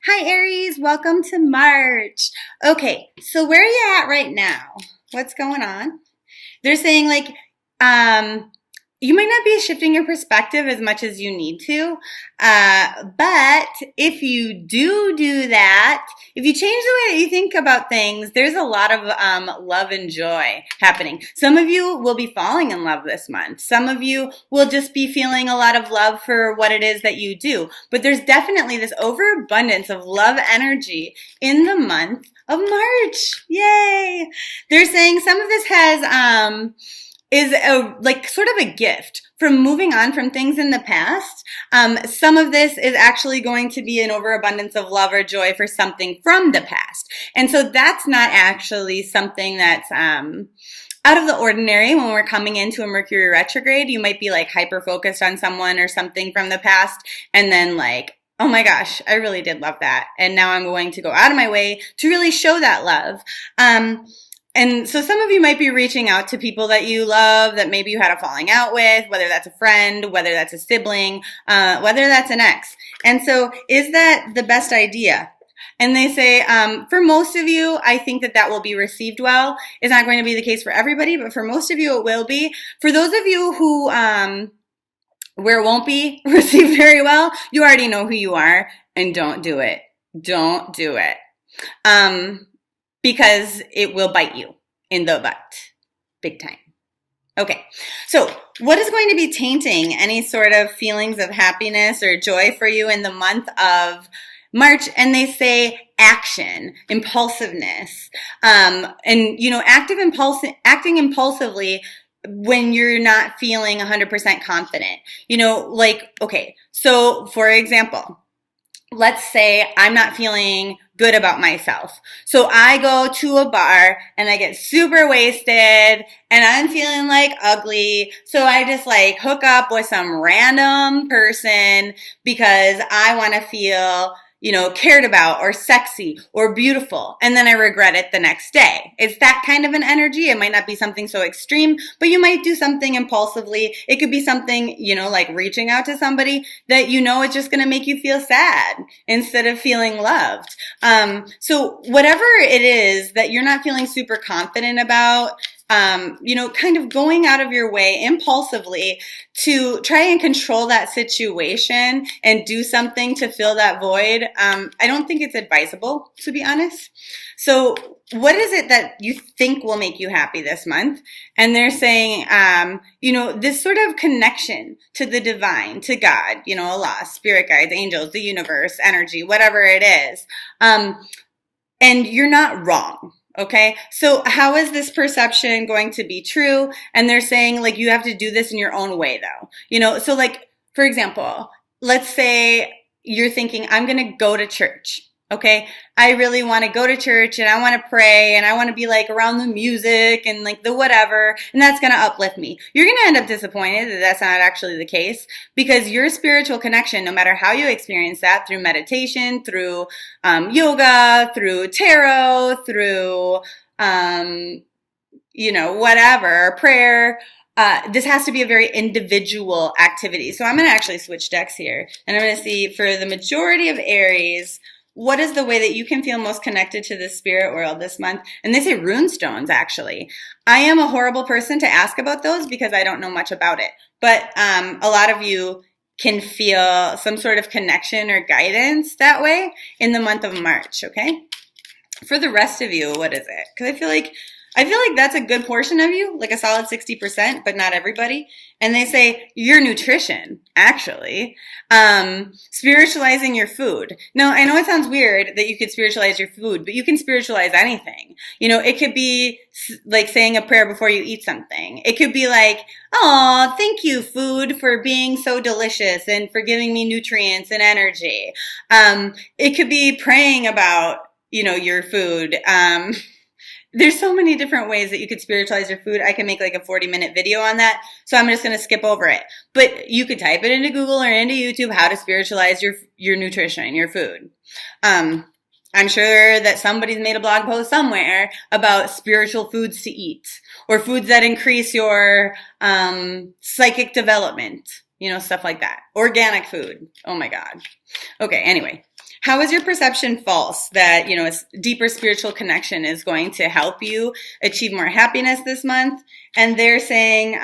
Hi, Aries. Welcome to March. Okay, so where are you at right now? What's going on? They're saying um, you might not be shifting your perspective as much as you need to, but if you do that, if you change the way that you think about things, there's a lot of love and joy happening. Some of you will be falling in love this month. Some of you will just be feeling a lot of love for what it is that you do. But there's definitely this overabundance of love energy in the month of March. Yay! They're saying some of this is like sort of a gift from moving on from things in the past. Some of this is actually going to be an overabundance of love or joy for something from the past. And so that's not actually something that's out of the ordinary. When we're coming into a Mercury retrograde, you might be like hyper focused on someone or something from the past, and then like, oh my gosh, I really did love that. And now I'm going to go out of my way to really show that love. And so some of you might be reaching out to people that you love, that maybe you had a falling out with, whether that's a friend, whether that's a sibling, whether that's an ex. And so is that the best idea? And they say, for most of you, I think that will be received well. It's not going to be the case for everybody, but for most of you, it will be. For those of you who, where it won't be received very well, you already know who you are, and don't do it. Don't do it. Because it will bite you in the butt. Big time. Okay, so what is going to be tainting any sort of feelings of happiness or joy for you in the month of March? And they say action, impulsiveness, and acting impulsively when you're not feeling 100% confident. Okay, so for example, let's say I'm not feeling good about myself. So I go to a bar and I get super wasted and I'm feeling like ugly. So I just like hook up with some random person because I want to feel, cared about or sexy or beautiful. And then I regret it the next day. It's that kind of an energy. It might not be something so extreme, but you might do something impulsively. It could be something, like reaching out to somebody that is just going to make you feel sad instead of feeling loved. So whatever it is that you're not feeling super confident about, kind of going out of your way impulsively to try and control that situation and do something to fill that void, I don't think it's advisable, to be honest. So what is it that you think will make you happy this month? And they're saying, this sort of connection to the divine, to God, Allah, spirit guides, angels, the universe, energy, whatever it is. And you're not wrong. Okay, so how is this perception going to be true? And they're saying you have to do this in your own way though. So for example, let's say you're thinking, I'm going to go to church. Okay, I really want to go to church and I want to pray and I want to be around the music and the whatever, and that's going to uplift me. You're going to end up disappointed that that's not actually the case, because your spiritual connection, no matter how you experience that, through meditation, through yoga, through tarot, through whatever, prayer, this has to be a very individual activity. So I'm going to actually switch decks here, and I'm going to see for the majority of Aries, what is the way that you can feel most connected to the spirit world this month? And they say runestones, actually. I am a horrible person to ask about those because I don't know much about it. But a lot of you can feel some sort of connection or guidance that way in the month of March, okay? For the rest of you, what is it? Because I feel like that's a good portion of you, like a solid 60%, but not everybody. And they say your nutrition, actually, spiritualizing your food. Now, I know it sounds weird that you could spiritualize your food, but you can spiritualize anything. It could be like saying a prayer before you eat something. It could be like, oh, thank you, food, for being so delicious and for giving me nutrients and energy. It could be praying about, your food. There's so many different ways that you could spiritualize your food. I can make a 40-minute video on that, so I'm just going to skip over it. But you could type it into Google or into YouTube, how to spiritualize your nutrition, your food. I'm sure that somebody's made a blog post somewhere about spiritual foods to eat, or foods that increase your psychic development, stuff like that. Organic food. Oh my God. Okay, anyway. How is your perception false that, a deeper spiritual connection is going to help you achieve more happiness this month? And they're saying,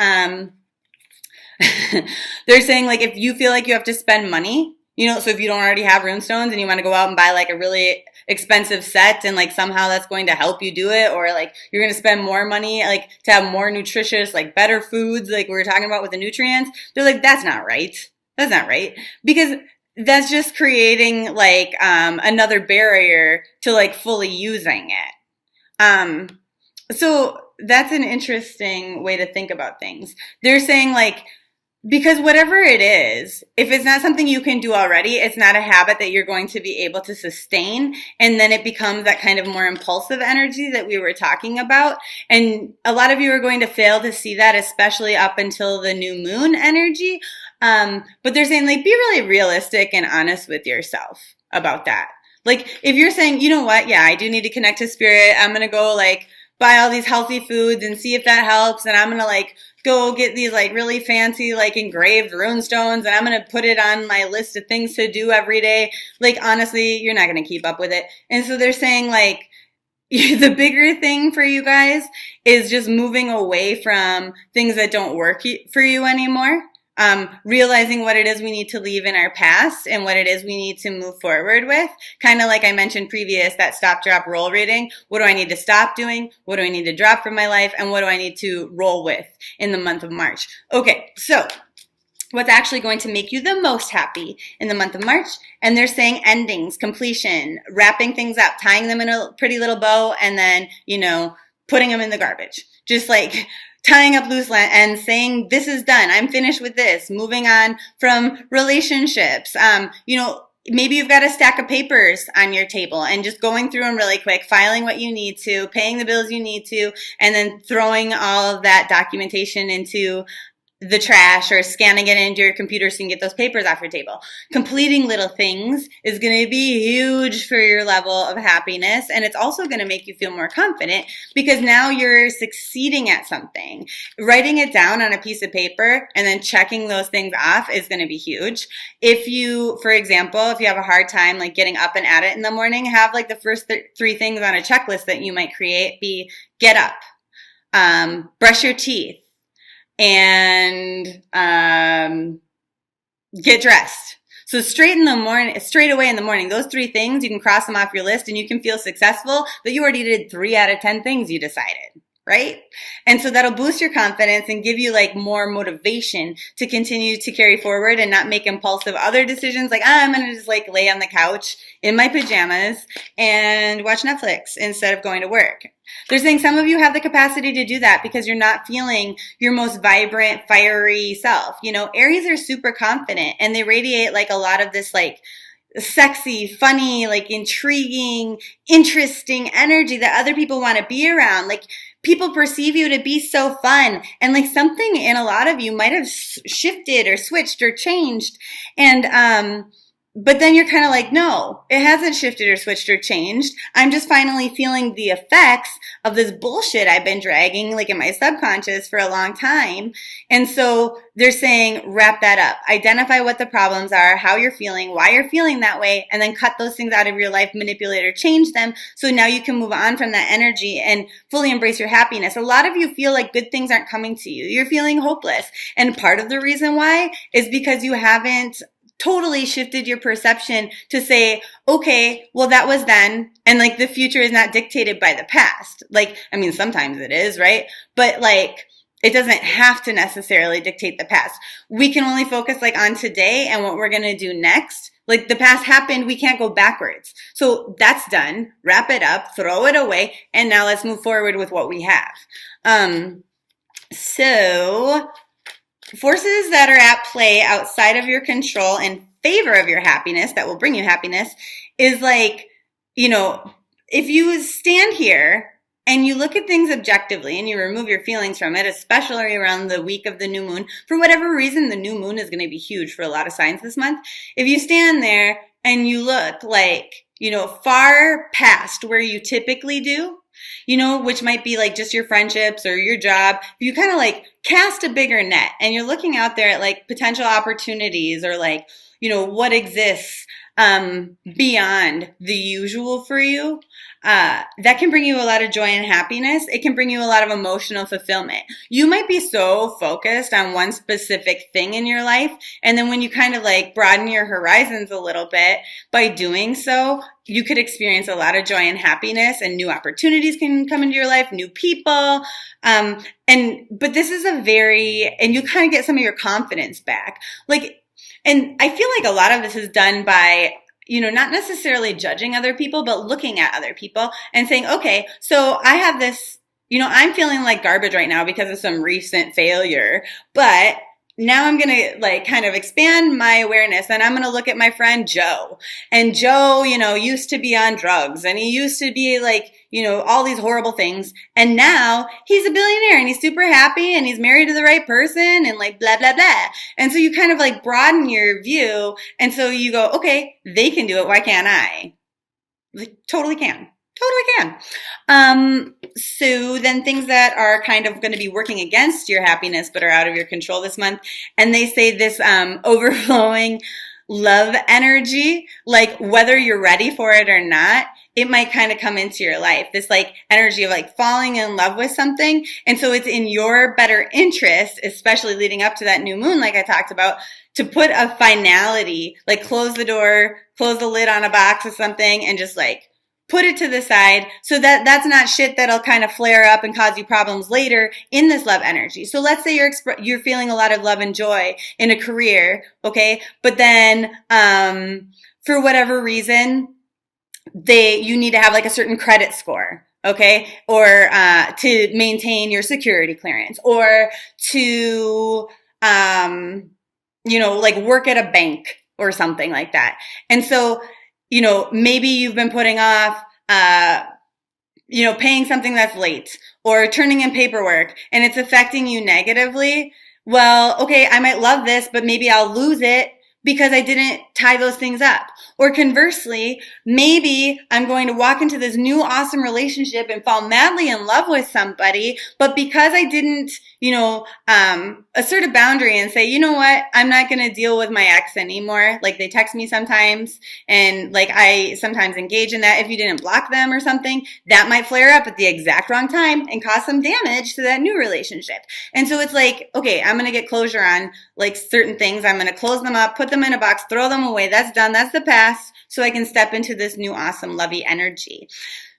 like, if you feel like you have to spend money, so if you don't already have runestones and you want to go out and buy like a really expensive set and like somehow that's going to help you do it, or like you're going to spend more money like to have more nutritious, like better foods, like we were talking about with the nutrients, they're like, that's not right. That's not right. Because that's just creating like another barrier to like fully using it. So that's an interesting way to think about things. They're saying like, because whatever it is, if it's not something you can do already, it's not a habit that you're going to be able to sustain. And then it becomes that kind of more impulsive energy that we were talking about. And a lot of you are going to fail to see that, especially up until the new moon energy. But they're saying like, be really realistic and honest with yourself about that. Like if you're saying, you know what? Yeah, I do need to connect to spirit. I'm going to go like buy all these healthy foods and see if that helps. And I'm going to like go get these like really fancy like engraved rune stones and I'm going to put it on my list of things to do every day. Like honestly, you're not going to keep up with it. And so they're saying like the bigger thing for you guys is just moving away from things that don't work for you anymore. Realizing what it is we need to leave in our past and what it is we need to move forward with. Kind of like I mentioned previous, that stop, drop, roll reading. What do I need to stop doing? What do I need to drop from my life? And what do I need to roll with in the month of March? Okay, so what's actually going to make you the most happy in the month of March? And they're saying endings, completion, wrapping things up, tying them in a pretty little bow, and then, putting them in the garbage. Just like tying up loose ends, saying, this is done. I'm finished with this. Moving on from relationships. Maybe you've got a stack of papers on your table and just going through them really quick, filing what you need to, paying the bills you need to, and then throwing all of that documentation into the trash or scanning it into your computer so you can get those papers off your table. Completing little things is going to be huge for your level of happiness. And it's also going to make you feel more confident because now you're succeeding at something. Writing it down on a piece of paper and then checking those things off is going to be huge. If you, for example, if you have a hard time like getting up and at it in the morning, have like the first three things on a checklist that you might create be get up, brush your teeth, and get dressed. So straight away in the morning, those three things, you can cross them off your list and you can feel successful that you already did 3 out of 10 things you decided, right? And so that'll boost your confidence and give you like more motivation to continue to carry forward and not make impulsive other decisions like, I'm going to just like lay on the couch in my pajamas and watch Netflix instead of going to work. They're saying some of you have the capacity to do that because you're not feeling your most vibrant, fiery self. Aries are super confident and they radiate like a lot of this like sexy, funny, like intriguing, interesting energy that other people want to be around. Like people perceive you to be so fun and like something in a lot of you might have shifted or switched or changed. And, but then you're kind of like, no, it hasn't shifted or switched or changed. I'm just finally feeling the effects of this bullshit I've been dragging like in my subconscious for a long time. And so they're saying, wrap that up. Identify what the problems are, how you're feeling, why you're feeling that way, and then cut those things out of your life, manipulate or change them. So now you can move on from that energy and fully embrace your happiness. A lot of you feel like good things aren't coming to you. You're feeling hopeless. And part of the reason why is because you haven't totally shifted your perception to say, okay, well, that was then. And like the future is not dictated by the past. Like, I mean, sometimes it is, right? But like, it doesn't have to necessarily dictate the past. We can only focus like on today and what we're going to do next. Like the past happened, we can't go backwards. So that's done. Wrap it up, throw it away. And now let's move forward with what we have. So forces that are at play outside of your control in favor of your happiness that will bring you happiness is like, if you stand here and you look at things objectively and you remove your feelings from it, especially around the week of the new moon, for whatever reason, the new moon is going to be huge for a lot of signs this month. If you stand there and you look like, far past where you typically do, which might be like just your friendships or your job. You kind of like cast a bigger net and you're looking out there at like potential opportunities or like, what exists beyond the usual for you, that can bring you a lot of joy and happiness. It can bring you a lot of emotional fulfillment. You might be so focused on one specific thing in your life, and then when you kind of like broaden your horizons a little bit by doing so, you could experience a lot of joy and happiness, and new opportunities can come into your life, new people. But this is and you kind of get some of your confidence back. And I feel like a lot of this is done by, not necessarily judging other people, but looking at other people and saying, okay, so I have this, I'm feeling like garbage right now because of some recent failure, but now I'm going to kind of expand my awareness, and I'm going to look at my friend Joe. And Joe, used to be on drugs, and he used to be all these horrible things. And now he's a billionaire, and he's super happy, and he's married to the right person, and blah, blah, blah. And so you kind of broaden your view. And so you go, okay, they can do it. Why can't I? Totally can. So then things that are kind of going to be working against your happiness but are out of your control this month. And they say this overflowing love energy, whether you're ready for it or not, it might kind of come into your life. This energy of falling in love with something. And so it's in your better interest, especially leading up to that new moon, like I talked about, to put a finality, close the door, close the lid on a box or something, and just put it to the side so that that's not shit that'll kind of flare up and cause you problems later in this love energy. So let's say you're feeling a lot of love and joy in a career, okay? But then for whatever reason, you need to have a certain credit score, okay? Or to maintain your security clearance, or to work at a bank or something like that. And so maybe you've been putting off, paying something that's late, or turning in paperwork, and it's affecting you negatively. Well, okay, I might love this, but maybe I'll lose it because I didn't tie those things up. Or conversely, maybe I'm going to walk into this new awesome relationship and fall madly in love with somebody, but because I didn't, assert a boundary and say, you know what, I'm not going to deal with my ex anymore. They text me sometimes, and I sometimes engage in that. If you didn't block them or something, that might flare up at the exact wrong time and cause some damage to that new relationship. And so it's okay, I'm going to get closure on certain things. I'm going to close them up, put them in a box, throw them away. That's done. That's the past. So I can step into this new awesome lovey energy.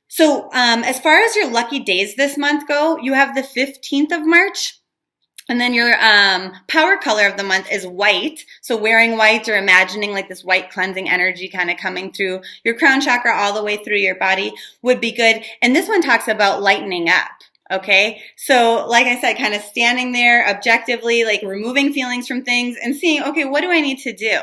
So as far as your lucky days this month go, you have the 15th of March. And then your power color of the month is white. So wearing white or imagining this white cleansing energy kind of coming through your crown chakra all the way through your body would be good. And this one talks about lightening up. Okay. So like I said, kind of standing there objectively, removing feelings from things and seeing, okay, what do I need to do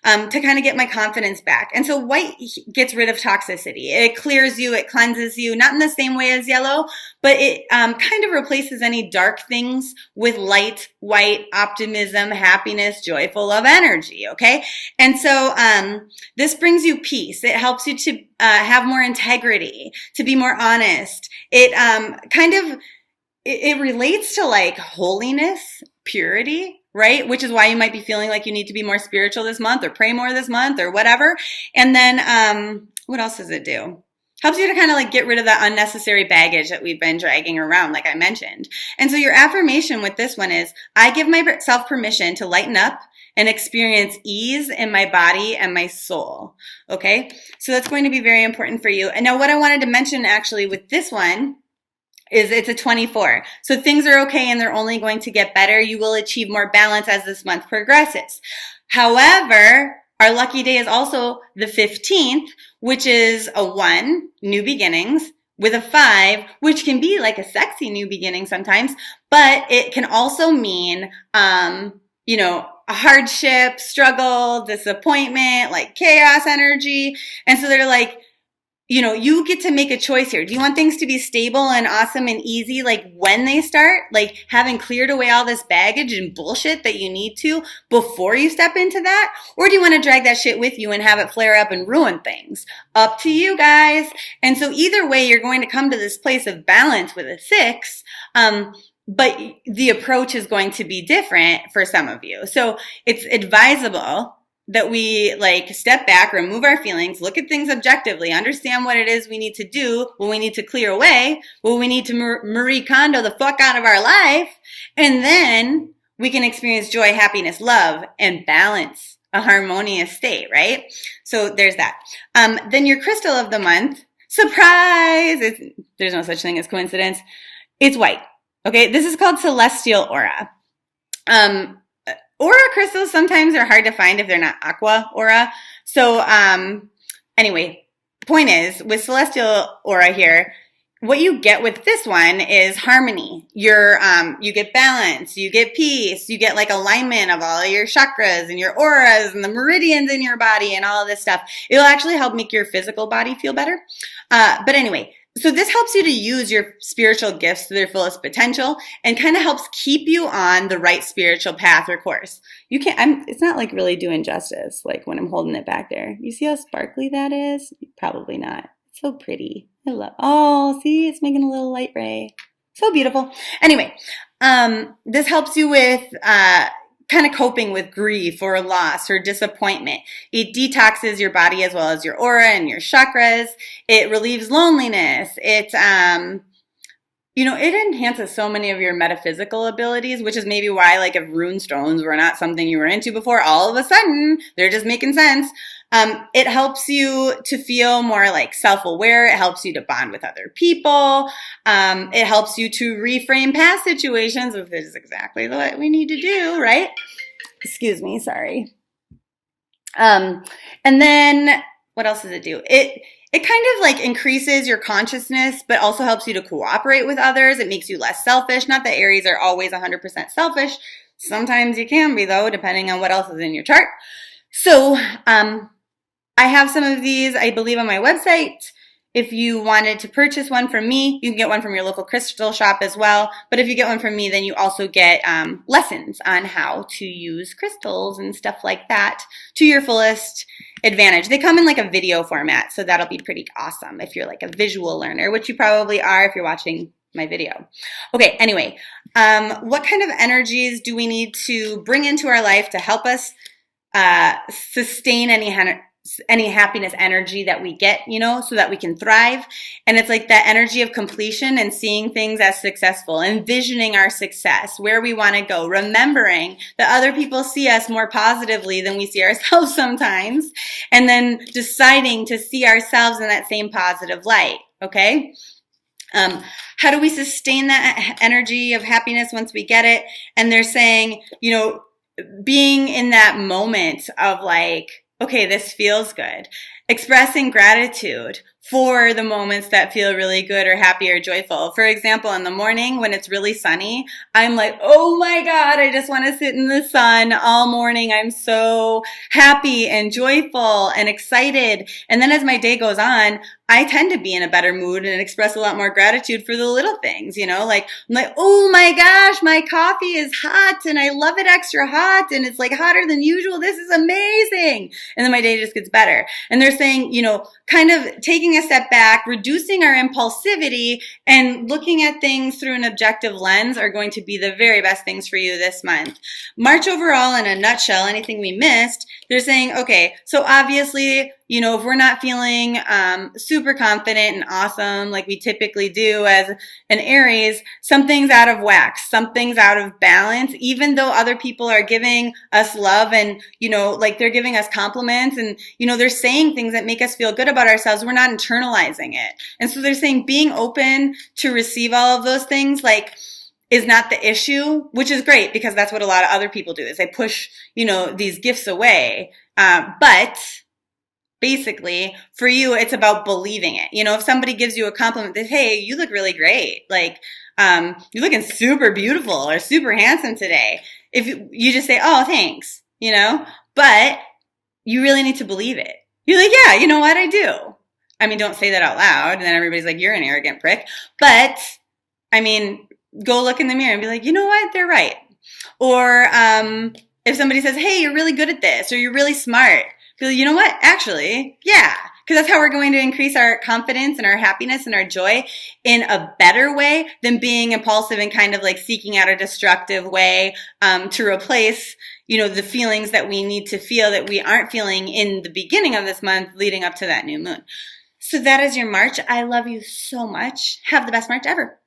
to kind of get my confidence back? And so white gets rid of toxicity. It clears you. It cleanses you, not in the same way as yellow, but it kind of replaces any dark things with light, white, optimism, happiness, joyful love energy. Okay. And so this brings you peace. It helps you to have more integrity, to be more honest. It it relates to holiness, purity, right? Which is why you might be feeling you need to be more spiritual this month, or pray more this month, or whatever. And then what else does it do? Helps you to kind of get rid of that unnecessary baggage that we've been dragging around, like I mentioned. And so your affirmation with this one is, I give myself permission to lighten up and experience ease in my body and my soul. Okay? So that's going to be very important for you. And now what I wanted to mention actually with this one is it's a 24. So things are okay and they're only going to get better. You will achieve more balance as this month progresses. However, our lucky day is also the 15th, which is a 1, new beginnings, with a 5, which can be a sexy new beginning sometimes, but it can also mean, a hardship, struggle, disappointment, chaos energy. And so they're you get to make a choice here. Do you want things to be stable and awesome and easy when they start? Having cleared away all this baggage and bullshit that you need to before you step into that? Or do you want to drag that shit with you and have it flare up and ruin things? Up to you guys. And so either way, you're going to come to this place of balance with a 6. But the approach is going to be different for some of you. So it's advisable that we like step back, remove our feelings, look at things objectively, understand what it is we need to do, what we need to clear away, what we need to Marie Kondo the fuck out of our life, and then we can experience joy, happiness, love, and balance, a harmonious state, right? So there's that. Then your crystal of the month, surprise! There's no such thing as coincidence. It's white. Okay, this is called celestial aura. Aura crystals sometimes are hard to find if they're not aqua aura. So anyway, point is, with celestial aura here, what you get with this one is harmony. You get balance, you get peace, you get like alignment of all of your chakras and your auras and the meridians in your body and all of this stuff. It'll actually help make your physical body feel better. But anyway, so this helps you to use your spiritual gifts to their fullest potential and kind of helps keep you on the right spiritual path or course. It's not like really doing justice, like when I'm holding it back there. You see how sparkly that is? Probably not. It's so pretty. See, it's making a little light ray. So beautiful. Anyway, this helps you with, kind of coping with grief or loss or disappointment. It detoxes your body as well as your aura and your chakras. It relieves loneliness. It enhances so many of your metaphysical abilities, which is maybe why, like, if rune stones were not something you were into before, all of a sudden they're just making sense. It helps you to feel more like self-aware. It helps you to bond with other people. It helps you to reframe past situations, which is exactly what we need to do, right? Excuse me, sorry. And then what else does it do? It kind of like increases your consciousness, but also helps you to cooperate with others. It makes you less selfish. Not that Aries are always 100% selfish. Sometimes you can be, though, depending on what else is in your chart. So, I have some of these, I believe, on my website. If you wanted to purchase one from me, you can get one from your local crystal shop as well. But if you get one from me, then you also get lessons on how to use crystals and stuff like that to your fullest advantage. They come in like a video format, so that'll be pretty awesome if you're like a visual learner, which you probably are if you're watching my video. Okay, anyway, what kind of energies do we need to bring into our life to help us sustain any happiness energy that we get, so that we can thrive? And it's like that energy of completion and seeing things as successful, envisioning our success, where we want to go, remembering that other people see us more positively than we see ourselves sometimes, and then deciding to see ourselves in that same positive light, okay? How do we sustain that energy of happiness once we get it? And they're saying, being in that moment of like, okay, this feels good. Expressing gratitude for the moments that feel really good or happy or joyful. For example, in the morning when it's really sunny, I'm like, oh my God, I just want to sit in the sun all morning. I'm so happy and joyful and excited. And then as my day goes on, I tend to be in a better mood and express a lot more gratitude for the little things, like, I'm like, oh my gosh, my coffee is hot and I love it extra hot and it's like hotter than usual. This is amazing. And then my day just gets better. And they're saying, kind of taking a step back, reducing our impulsivity and looking at things through an objective lens are going to be the very best things for you this month. March overall, in a nutshell, anything we missed, they're saying, okay, so obviously, if we're not feeling super confident and awesome like we typically do as an Aries, something's out of whack, something's out of balance, even though other people are giving us love and, like they're giving us compliments and, they're saying things that make us feel good about ourselves. We're not internalizing it. And so they're saying being open to receive all of those things, like, is not the issue, which is great because that's what a lot of other people do is they push, these gifts away. But basically, for you, it's about believing it. If somebody gives you a compliment that, hey, you look really great, like, you're looking super beautiful or super handsome today. If you just say, oh, thanks, but you really need to believe it. You're like, yeah, you know what, I do. I mean, don't say that out loud. And then everybody's like, you're an arrogant prick. But, I mean, go look in the mirror and be like, you know what, they're right. Or if somebody says, hey, you're really good at this or you're really smart, feel, you know what? Actually, yeah, Because that's how we're going to increase our confidence and our happiness and our joy in a better way than being impulsive and kind of like seeking out a destructive way to replace, the feelings that we need to feel that we aren't feeling in the beginning of this month leading up to that new moon. So that is your March. I love you so much. Have the best March ever.